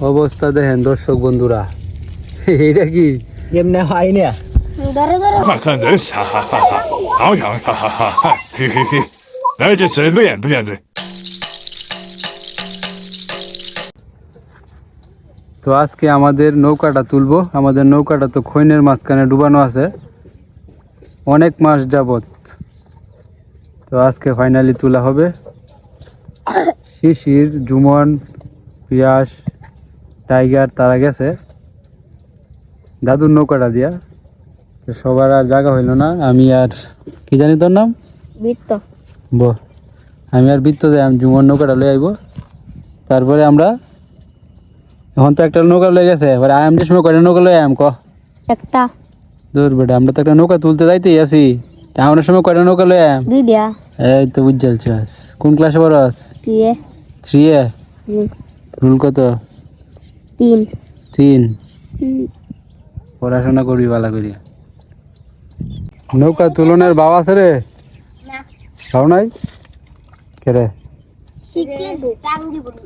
অবস্থা দেখেন দর্শক বন্ধুরা, এটা কি এমনি হয় না। ধরো ধরো।看人傻，哈哈哈，好痒，哈哈哈，嘿嘿嘿，来这谁练练练。 তো আজকে আমাদের নৌকাটা তুলবো। আমাদের নৌকাটা তো খৈনের মাঝখানে ডুবানো আছে অনেক মাস যাবত। তো আজকে ফাইনালি তোলা হবে। শিশির, জুমন, পিয়াস, টাইগার তারা গেছে দাদুর নৌকাটা দিয়া। তো সবার আর জায়গা হইল না, আমি আর কি জানি তোর নাম বৃত্ত। আমি আর বৃত্ত দেয় আমি জুমন নৌকাটা লয়ে আইব। তারপরে আমরা এখন তো একটা নৌকা লয়ে গেছে, এবার আয়াম যে সময় কয়টা নৌকা লয়ে আয়াম ক একটা দূর বেটা, আমরা তো একটা নৌকা তুলতে যাইতেই আছি। তা আমরা সময় কয়টা নৌকা লয়ে আয়াম? দুই দিয়া। এই তো বুঝাল চাস। কোন ক্লাসে পড়াস? দিয়ে 3 এ। রুল কত? 3। পড়াশোনা করবি ভালো করিয়া। নৌকা তুলনের বাব আছে রে? না। খাও নাই কে রে? শিখলে তো টাঙ্গি বলি।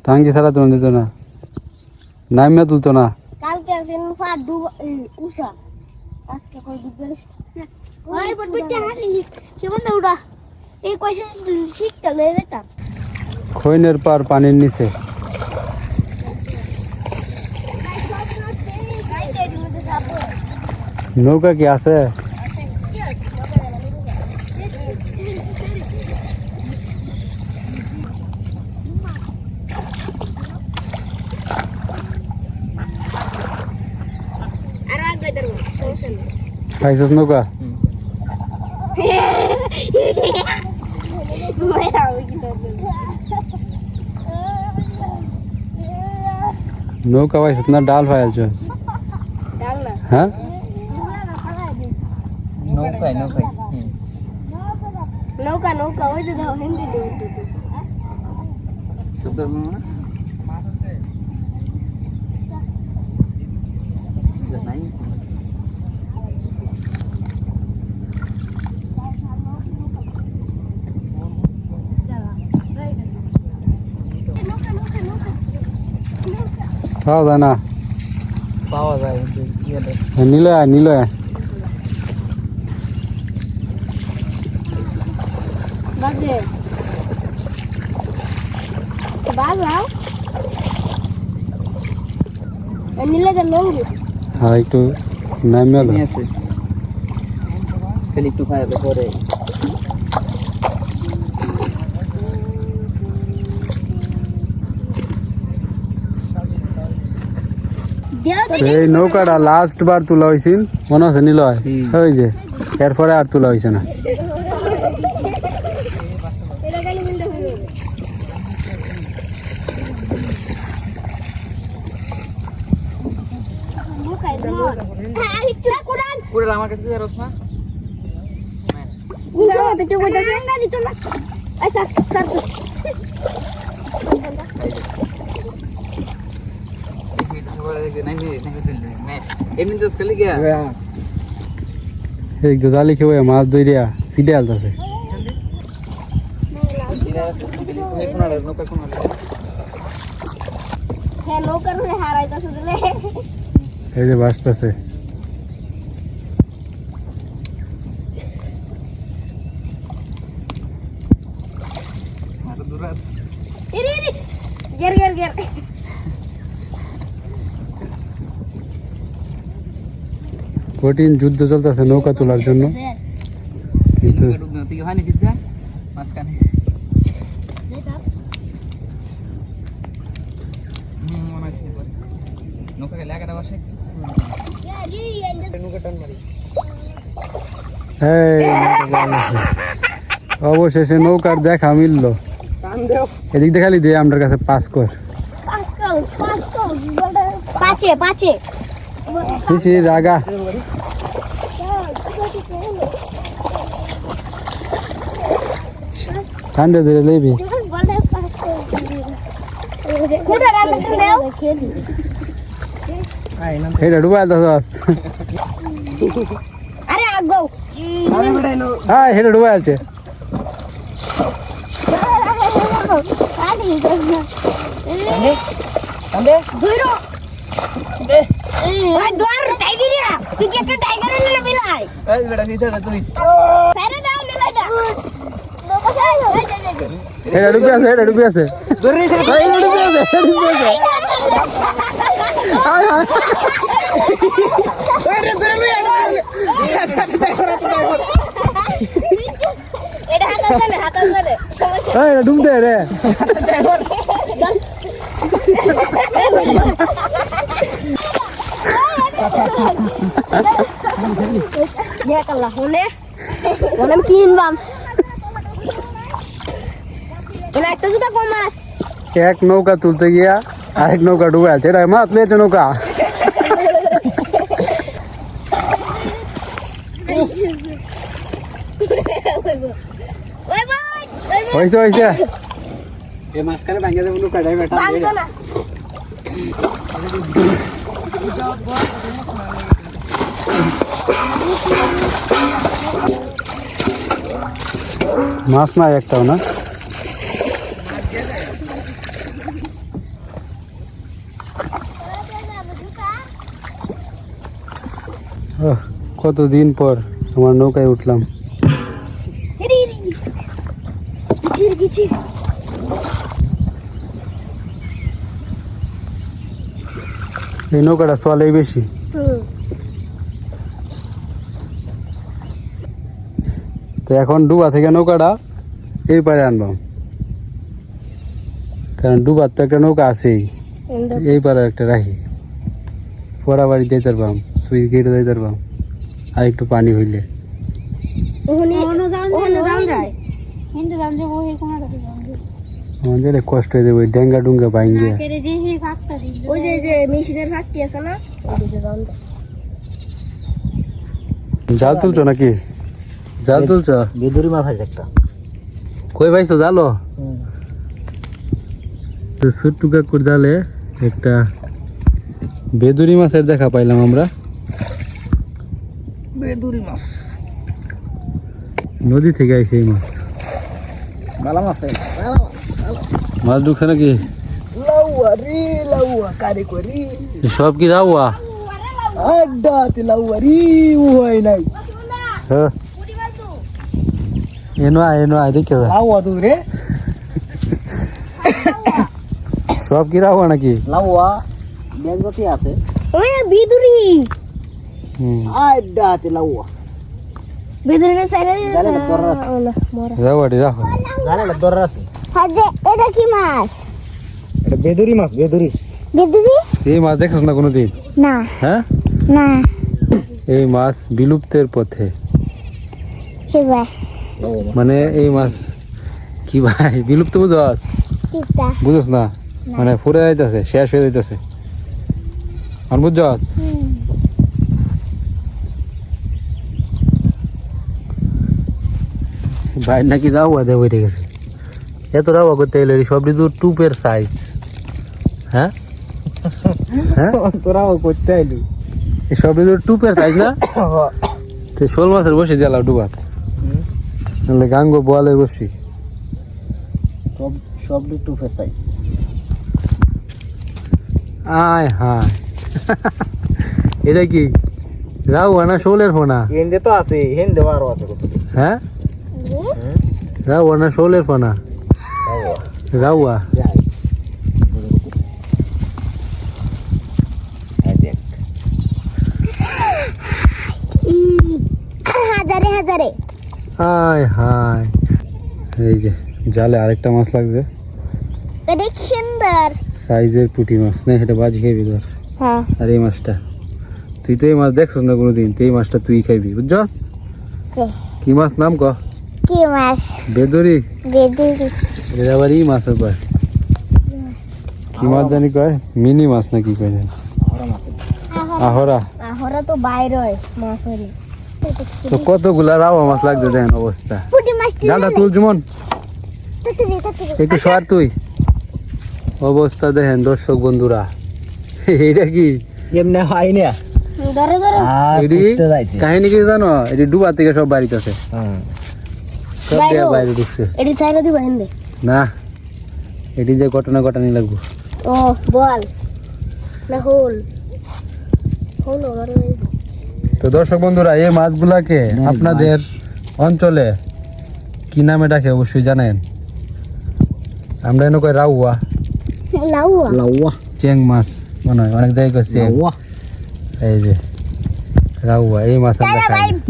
টাঙ্গি ছাড়া তুলন দিত না, নামিয়া তুলতো না। কালকে আসেন ফা উষা আজকে কই দিবেন ওই বটবটে হারি কেমন দৌড়া এই কইছে শিখতে লয়ে যেতাম। খৈনের পার পানির নিচে। নৌকা কি আছে? আর আগে ধরো খাইছস নৌকা? নৌকা পাইছস না ডাল পাইছস? হ্যাঁ নৌকা নৌকা ওই যে দাও হিন্দি পাওয়া যায় না। পাওয়া যায় নিল আয় নিল আয়। বাজে বাজাও নীলে যে লঙ্গি হ্যাঁ একটু নামিয়া দাও। আছে খালি একটু খাইবে পরে এই নৌকাটা লাস্ট বার তোলা হয়েছিল মনে আছে নিল আয় ওই যে, এরপরে আর তোলা হয়েছে না। আমার কাছে যারস না কোন সময় থেকে কইতাছে গাড়ি চলা আচ্ছা স্যার এমনি তো খালি গিয়া এই গোদালি খেয়ে মাছ ধরিয়া সিটে আলতাছে। হ্যাঁ নৌকার হয়ে হারাইতাছে দিলে এই যে বাসতাছে। ইরি ইরি গের গের গের কঠিন যুদ্ধ চলতেছে নৌকা তোলার জন্য, কিন্তু মাঝখানে নৌকা গেলে একাটা বসে নৌকা টান মারি। এই নৌকা বল আছে। অবশেষে নৌকার দেখা মিলল। এদিক দেখালি দে আমার কাছে পাস কর। পাঁচে পাঁচে শিশির আগা ঠান্ডা ধরে লইবি। এটা ডুবাই দাস। আরে আগো হ্যাঁ এটা ডুবাই আছে। আরে ধরো ভাই ধর টাইগার তুই কি একটা টাইগার নিয়ে বিলাই এই বেটা নিতে না তুই ফেরে দাও নিলাইটা এটা ডুবে আছে ধরে নিছে এই ডুবে আছে আয় আয় এটা হাতা ধরে এই ডুবতে রে দেখ আল্লাহ হলে ওনাম কিনবাম ওনা একটা জুতা কমা এক নৌকা তুলতে গিয়া আরেক নৌকা ডুবে আছে এটা মাছ লিয়েছে নৌকা ওই ভাই হয়েছে হয়েছে এই মাঝখানে ভাঙে দেব নৌকাটাই বেটা বাঁধো না মাছ নাই একটাও না কতদিন পর আমার নৌকায় উঠলাম কিচির কিচির এই নৌকাটা চলেই বেশি তো এখন ডুবা থেকে নৌকাটা এই পারে আনবাম কারণ ডুবার তো একটা নৌকা আছেই এই পারে একটা রাখি পরা বাড়ি যাইতে পারবাম সুইচ গেটে যাইতে পারবাম আর একটু পানি হইলে আমাদের কষ্ট হয়ে যাবে ডেঙ্গা ডুঙ্গা ভাঙ্গিয়া ওই যে মেশিনের ফ্যাক্টরি আছে না ওদিকে যান জাল তুলছো নাকি জাল তুলছো বেদুরি মাছ আছে একটা কই পাইছো জালো ছোট্ট কাকুর জালে একটা বেদুরি মাছের দেখা পাইলাম আমরা বেদুরি মাছ নদী থেকে আইছে এই মাছ ভালো মাছ মাছ ঢুকছে নাকি লাউয়া রে লাউয়া কারে করি সব কি রাওয়া আড্ডা তে লাউয়া রে ওই নাই হ্যাঁ এনো আয় দেখে যা লাউয়া তুই রে সব কি রাওয়া নাকি লাউয়া বেঙ্গতি আছে ওই বিদুরি আড্ডা তে লাউয়া বিদুরির সাইডে জালে দর আছে রাওয়াটি রাখো জালে দর আছে হাজে এটা কি মাছ এটা বেদুরি মাছ বেদুরি বিদুরি এই মাছ দেখছ না কোনোদিন না হ্যাঁ না এই মাছ বিলুপ্তের পথে শিবা মানে এই মাছ কি ভাই বিলুপ্ত বুঝস কিতা বুঝস না মানে ফুরে যাইতেছে শেষ হয়ে যাইতেছে আর বুঝস ভাই নাকি রাওয়া দেওয়া হয়ে গেছে এত রাওয়া করতে এলো সবটি তো টুপের সাইজ হ্যাঁ হ্যাঁ তোরাও করতে আইলু এই সবটি তো টুপের সাইজ না তো শোল মাছের বসে দিলাম ডুবাত নাহলে গাঙ্গো বোয়ালের বসি সব সব টু সাইজ আয় হায় এটা কি রাওয়া না শোলের ফোনা হিন্দে তো আছে হিন্দে আরো আছে কত হ্যাঁ রাওয়া না শোলের ফোনা রাওয়া যাই দেখ হাজারে হাজারে আয় হায় এই যে জালে আরেকটা মাছ লাগছে এটা সুন্দর সাইজের পুঁটি মাছ না এটা বাজি খাইবি তোর হ্যাঁ আর এই মাছটা তুই তো এই মাছ দেখছিস না কোনোদিন তো এই মাছটা তুই খাইবি বুঝছস কি মাছ নাম ক কি মাছ বেদুরি বেদুরি এটা আবার এই মাছের কয় কি মাছ জানি কয় মিনি মাছ না কি কয় জানি আহরা আহরা তো বাইরে হয় মাছ হলে তো কতগুলা রাওয়া মাছ লাগছে দেখেন অবস্থা পুটি মাছ জালটা তুল জুমন তুই একটু সর তুই অবস্থা দেখেন দর্শক বন্ধুরা এটা কি এমনি হয় না ধরো ধরো এটি কাহিনী কি জানো এটি ডুবা থেকে সব বাড়িতে আছে সব দিয়ে বাইরে ঢুকছে এটি চাইলে দিবা হিন্দে না এটি দিয়ে ঘটনা ঘটানি লাগবো। ও বল না হোল হোল ওর তো দর্শক বন্ধুরা, এই মাছগুলাকে আপনাদের অঞ্চলে কি নামে ডাকে অবশ্যই জানেন। আমরা এনে কই রাউয়া, লাউয়া লাউয়া চেং মাছ মনে হয়, অনেক জায়গায় কইছে লাউয়া এই যে রাউয়া। এই মাছ আমরা খাই না,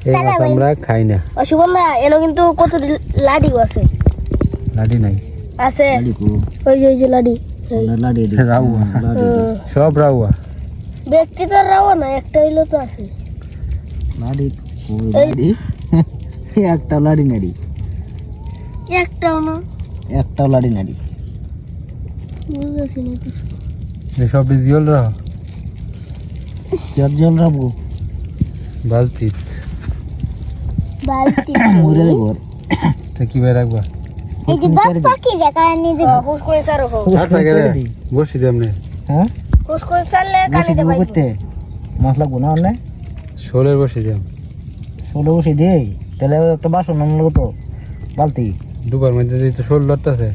এই মাছ আমরা খাই না। অসুগন্ধা এনো কিন্তু কত লাডিও আছে। লাডি নাই, আছে লাডিকু ওই যে লাডি লাডি রাউয়া, সব রাউয়া। ব্যক্তি তো রাওয়া না, একটা হইলো তো আছে। লাডি লাডি একটা লাডি নাড়ি একটাও না, একটা লাডি নাড়ি বুঝতেছি না কিছু। এই সব জিওল রাহ চার জন রাবো বালতি বালতি মরে দেবো তা কি ভাই রাখবা? এই যে বাপ পাখি দেখা নিয়ে যে হুশ করে ছাড়ো হোক, বসি দে আমনে। হ্যাঁ হুশ করে ছাড়লে বসে কানে দিব দেবাই। করতে মাছ লাগবো না অন্য শোলের বসি দিলাম, ষোলো বসে দেই তাহলে একটা বাসন আনলো তো বালতি ডুবার মধ্যে যে শোল লড়তেছে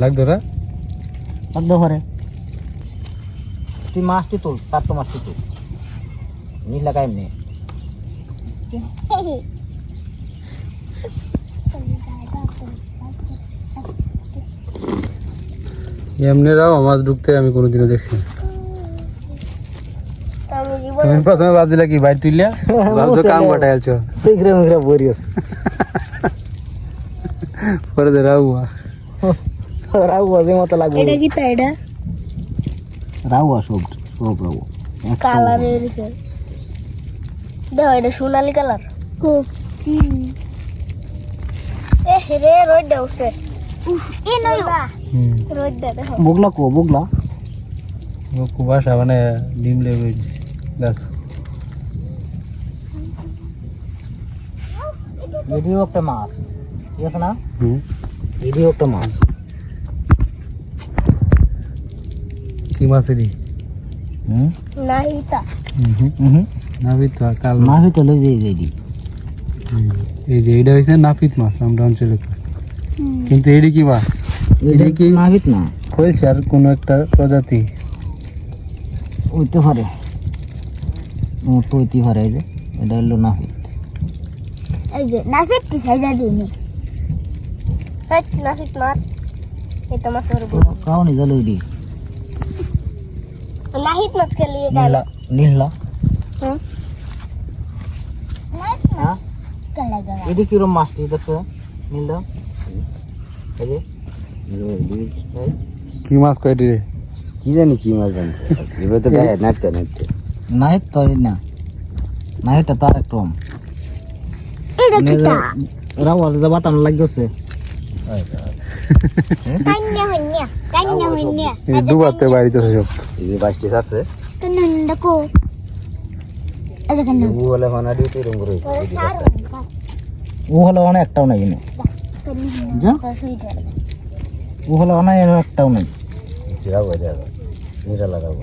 লাগতো না। লাগতে পারে তুই মাছটি তুল তার তো মাছটি তুল নীল লাগাই এমনি এমনি রাও মাছ ঢুকতে আমি কোনোদিনও দেখছি না। আমি জীবন তুমি প্রথমে ভাবছিলে কি বাইর তুইলা, ভাবছো কাম কটাই আলছো, শীঘ্র মিঘ্র বরিস পরে দে রাউয়া। রাউয়া যে মতো লাগবে এটা কি তা এটা রাউয়া সব সব রাউয়া কালারের আছে, দেখো এটা সোনালী কালার। এ রে রোদ দেউছে, উফ এ নয় রোদ দে দেখো। বুগলা কো বুগলা ও কুবাসা মানে ডিম লেবে গাছ। এদিও একটা মাছ ঠিক আছে না হুম, এদিও একটা মাছ কি মাছেরই নাই তা নাপিত কালো। না হইতে লই যাই যাই দি এই যে এটা হয়েছে নাপিত মাছ আমরা অঞ্চলে কই। কিন্তু এটি কি মাছ? এটা এটা কি কি না হইত না খৈলসার কোনো একটা প্রজাতি? হইতে পারে ও তো হইতে পারে এই যে এটা হলো না হইত এই যে নাফিত কি সাইডা দিনি হ্যাঁ নাফিত মার এটা মাছ হরব কাউনি জালই দি নাহিত মাছ খেলি নীলা নীলা হ্যাঁ হ্যাঁ কালা গলা এদি কি রকম মাছটি দেখছো নীলা এই যে এই কি মাছ কয়টি রে? কি জানি কি মাছ জানি এবার তো গায়ে নাচতে নাচতে না হইত তো না না এটা তার একটা রকম এটা কি তা রাওয়া দা বাতাম লাগছে কান্না হইন্যা এই ডুবাতে বাড়িতেছে সব। এই যে বাসটি আছে কান্না দেখো এটা কান্না ও বলে মানা দিয়ে তো রঙ রয়েছে ও হলো অনেক একটাও নাই এনে যা ও হলো অনেক একটাও নাই চিরাও হয়ে যাবে নিরা লাগাবো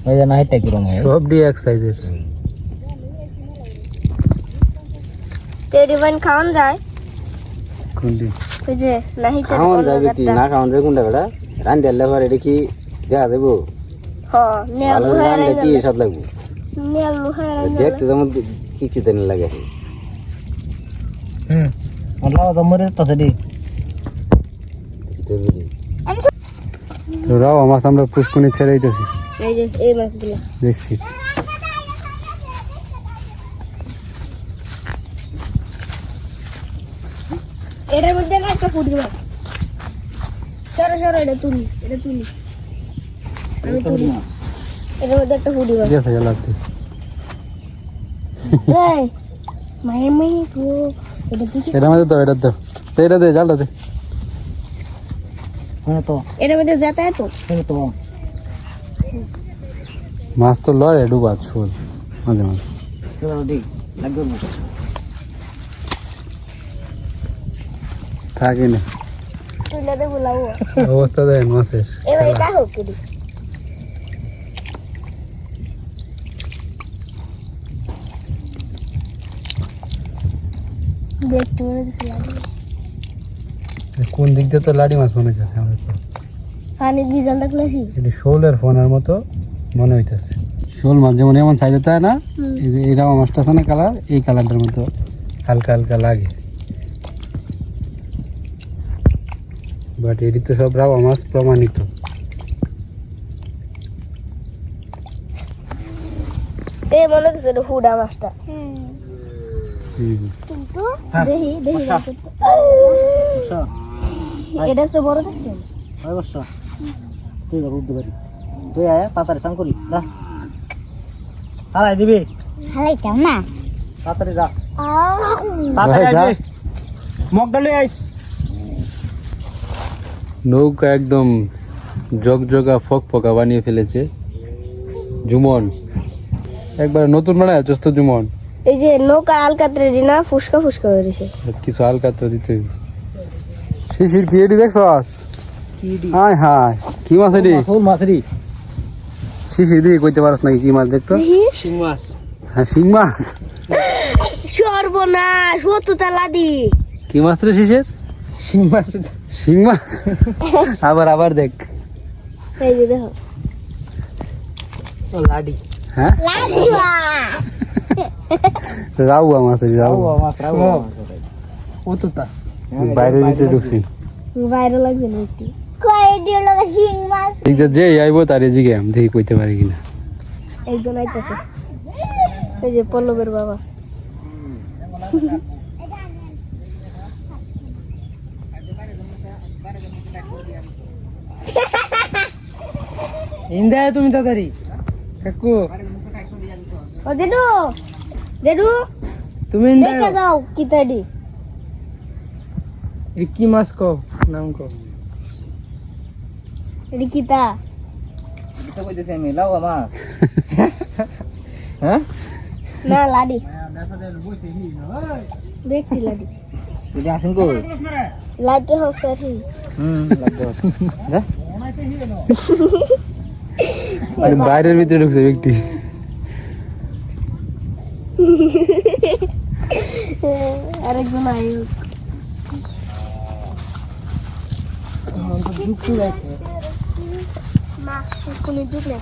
এই যে না এটা কি রকম হয় সব ডি এক সাইজের। তেরি বান খাওন যায় কোনটি? ওই যে নাহিত খাওয়ান যাবে কি না খাওয়ান যাবে কোনটা বেটা রান দিলে পরে এটা কি দেখা যাবো হ নেল ভালো লুহায় রান কি স্বাদ লাগবো নেল লুহায় দেখতে যেমন কি কি জানি লাগে লাও তো মরে তো সেদি তোর বিড়ি তো রাও মাছ আমরা পুষ্কুনি ছেড়ে দিতেছি, এই যে এই মাছগুলো দেখছি। এটার মধ্যে না একটা ফুটি মাছ সরো এটা তুলি আমি তুলি এটার মধ্যে একটা ফুটি মাছ ঠিক আছে জ্বালাতে। এই মাই গো এটা দিকে এটার মধ্যে তো এটা তো এটা দে জালটা দে। হ্যাঁ তো এটার মধ্যে যেতে তো হ্যাঁ তো মাছ তো লড়ে ডুবা শোল মাঝে মাঝে। চলো দি লাগবে না থাকে না তুলে দে বলাও অবস্থা দেয় মাছের। এবার এটা হোক কি দেখতে মনে হচ্ছে লাগে কোন দিক দিয়ে তো লাডি মাছ মনে হইতেছে আমার তো। পানি বিজাল দেখলে কি এটি শোলের ফোনের মতো মনে হইতেছে। শোল মাছ যেমন এমন সাইজে তাই না, এই যে এরাও মাছটা আছে না কালার, এই কালারটার মতো হালকা হালকা লাগে। বাট এটি তো সব রাওয়া মাছ প্রমাণিত। এ মনে হচ্ছে হুডা মাছটা। হুম। কিন্তু হ্যাঁ, দেখি বর্ষা। দেখি বর্ষা, এটা তো বড় দেখছেন। ওই বর্ষা, তুই যাবো উঠতে পারি, তুই আয় তাড়াতাড়ি স্নান করি যা, হালাই দিবি হালাইতাম না। তাড়াতাড়ি যা, আহ তাড়াতাড়ি যা। আইবি, মগ ডালে আইস। নৌকা একদম জগজগা ফকফকা বানিয়ে ফেলেছে জুমন। একবার নতুন বানায় চস্ত জুমন। এই যে নৌকা আলকাতরে দিনা ফুসকা ফুসকা হয়েছে। কিছু হালকা তো দিতে হইবে। শিশির কি এটি দেখছস? কি দি হাই হাই, কি মাছ এটি? মাছ মাছরি শিশির দিয়ে কইতে পারস নাকি কি মাছ দেখতো? শিং মাছ, হ্যাঁ, শিং মাছ। সর্বনাশ ও তো লাডি। কি মাছ রে শিশির? শিং মাছ, শিং মাছ। আবার আবার দেখ। এই যে দেখো লাডি, হ্যাঁ, লাডুয়া রাউয়া মাছ এটি, রাও রাউয়া। মাছ, রাও মাছ ও তো তা বাইরের ভিতরে ঢুকছি। বাইরে লাগছে না একটু কই দিও লাগা হিং মাছ ঠিক আছে, যে আইবো তার এদিকে আমি দেখি কইতে পারি কিনা। একজন আইতাছে। এই যে পল্লবের বাবা। ইন্দা তুমি তাড়াতাড়ি কাকু, ও জেডু জেডু তুমি দেখে যাও কি তাইডি। এই কি মাছ কও, নাম কও। এডি কিতা এটা কইতেছে আমি লাউয়া মাছ। হ্যাঁ, না লাডি দেখছি লাডি এটা আছেন কই? লাডি হচ্ছে লাগতে হবে। যা, বাইরের ভিতরে ঢুকছে ব্যক্তি। আরেকজন আইল মা কোনে ঢুকলে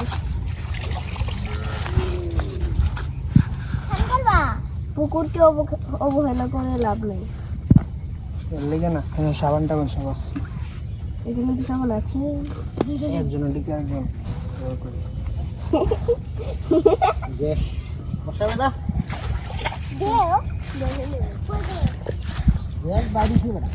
পুকুরকে অবহেলা করে লাভ নেই। লেগে না সাবান টাবান সব আছে, এখানে কি সামান আছে? একজনের দিকে একজন বসা বেদা দেও বাড়ি কি বেটা